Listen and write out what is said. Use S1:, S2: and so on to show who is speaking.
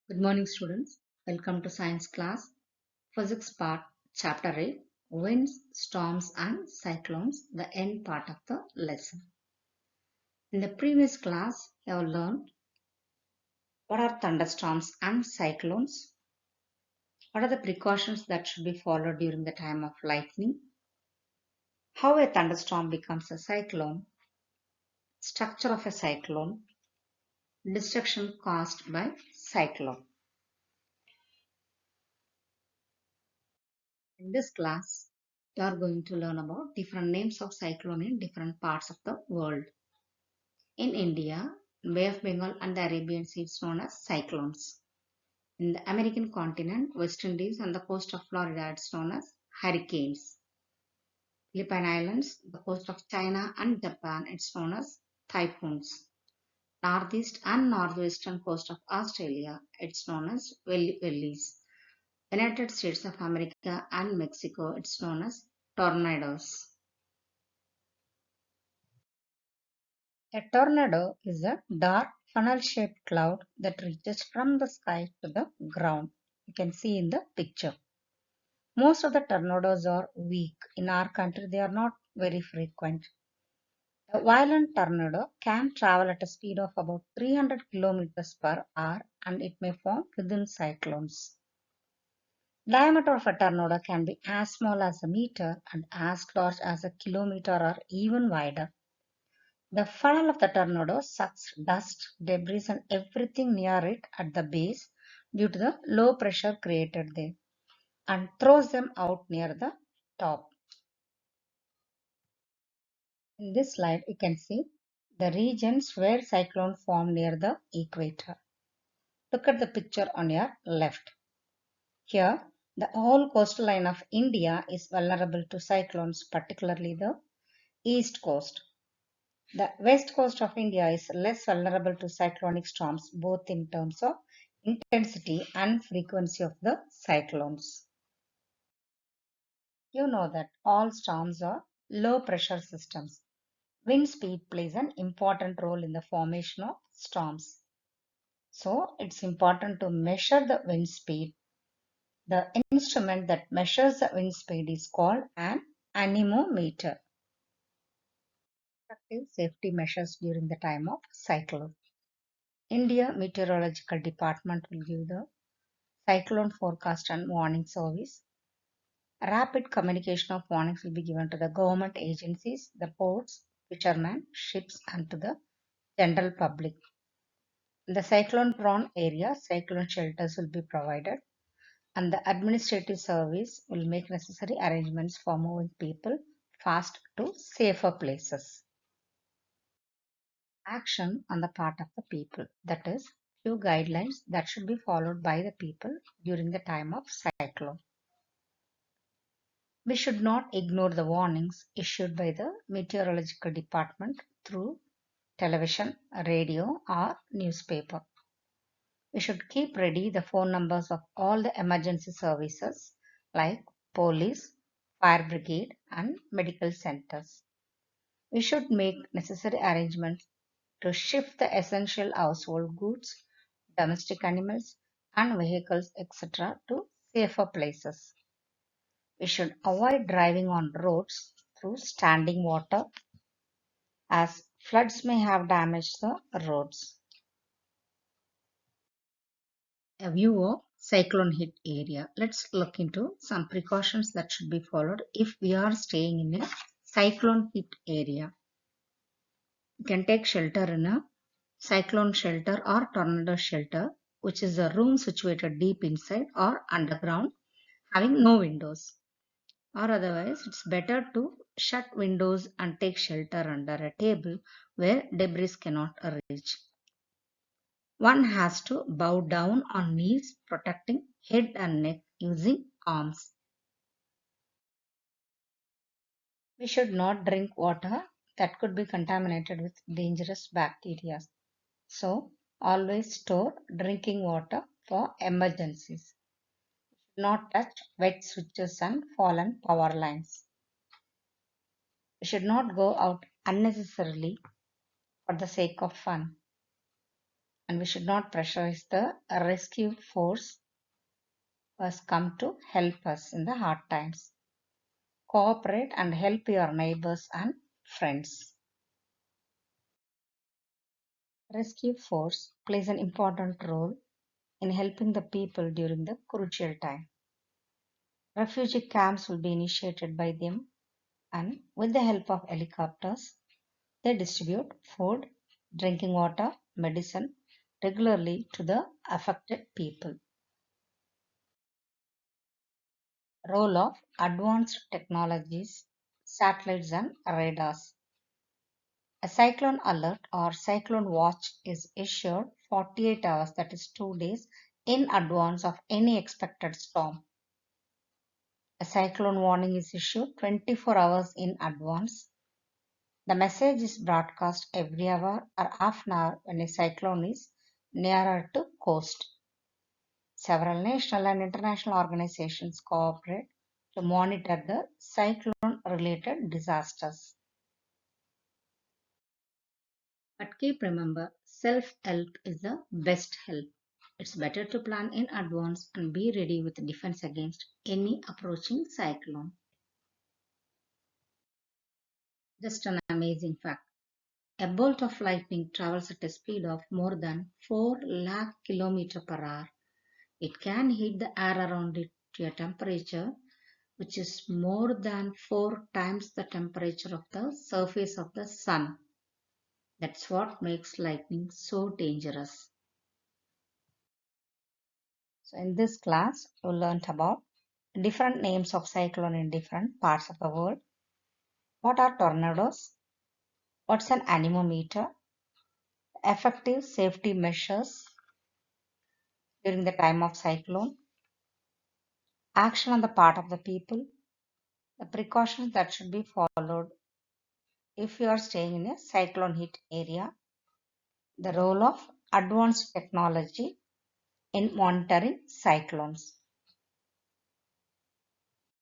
S1: Good morning, students. Welcome to science class. Physics part, chapter 8, winds, storms, and cyclones, the end part of the lesson. In the previous class, you have learned what are thunderstorms and cyclones, what are the precautions that should be followed during the time of lightning, how a thunderstorm becomes a cyclone, structure of a cyclone, destruction caused by cyclone. In this class, you are going to learn about different names of cyclone in different parts of the world. In India, Bay of Bengal and the Arabian Sea is known as cyclones. In the American continent, West Indies and the coast of Florida it's known as hurricanes. Philippine Islands, the coast of China and Japan it's known as typhoons. Northeast and northwestern coast of Australia it's known as wellies. United States of America and Mexico it's known as tornadoes. A tornado is a dark funnel-shaped cloud that reaches from the sky to the ground. You can see in the picture. Most of the tornadoes are weak. In our country, they are not very frequent. A violent tornado can travel at a speed of about 300 kilometers per hour and it may form within cyclones. Diameter of a tornado can be as small as a meter and as large as a kilometer or even wider. The funnel of the tornado sucks dust, debris and everything near it at the base due to the low pressure created there and throws them out near the top. In this slide, you can see the regions where cyclone form near the equator. Look at the picture on your left. Here, the whole coastal line of India is vulnerable to cyclones, particularly the east coast. The west coast of India is less vulnerable to cyclonic storms, both in terms of intensity and frequency of the cyclones. You know that all storms are low pressure systems. Wind speed plays an important role in the formation of storms. So it's important to measure the wind speed. The instrument that measures the wind speed is called an anemometer. Effective safety measures during the time of cyclone. India Meteorological Department will give the cyclone forecast and warning service. Rapid communication of warnings will be given to the government agencies, the ports, fishermen, ships, and to the general public. In the cyclone prone area, cyclone shelters will be provided, and the administrative service will make necessary arrangements for moving people fast to safer places. Action on the part of the people, that is, few guidelines that should be followed by the people during the time of cyclone. We should not ignore the warnings issued by the meteorological department through television, radio, or newspaper. We should keep ready the phone numbers of all the emergency services like police, fire brigade, and medical centers. We should make necessary arrangements to shift the essential household goods, domestic animals, and vehicles, etc., to safer places. We should avoid driving on roads through standing water as floods may have damaged the roads. A view of cyclone hit area. Let's look into some precautions that should be followed if we are staying in a cyclone hit area. You can take shelter in a cyclone shelter or tornado shelter, which is a room situated deep inside or underground having no windows. Or otherwise, it's better to shut windows and take shelter under a table where debris cannot reach. One has to bow down on knees, protecting head and neck using arms. We should not drink water that could be contaminated with dangerous bacteria. So, always store drinking water for emergencies. Not touch wet switches and fallen power lines. We should not go out unnecessarily for the sake of fun. and we should not pressurize the rescue force who has come to help us in the hard times. Cooperate and help your neighbors and friends. Rescue force plays an important role in helping the people during the crucial time. Refugee camps will be initiated by them, and with the help of helicopters, they distribute food, drinking water, medicine regularly to the affected people. Role of advanced technologies, satellites and radars. A cyclone alert or cyclone watch is issued 48 hours, that is 2 days, in advance of any expected storm. A cyclone warning is issued 24 hours in advance. The message is broadcast every hour or half an hour when a cyclone is nearer to coast. Several national and international organizations cooperate to monitor the cyclone-related disasters. But keep remember, self-help is the best help. It's better to plan in advance and be ready with defense against any approaching cyclone. Just an amazing fact. A bolt of lightning travels at a speed of more than 4 lakh km per hour. It can hit the air around it to a temperature which is more than 4 times the temperature of the surface of the sun. That's what makes lightning so dangerous. So in this class, we learned about different names of cyclone in different parts of the world. What are tornadoes? What's an anemometer? Effective safety measures during the time of cyclone. Action on the part of the people. The precautions that should be followed if you are staying in a cyclone hit area. The role of advanced technology in monitoring cyclones.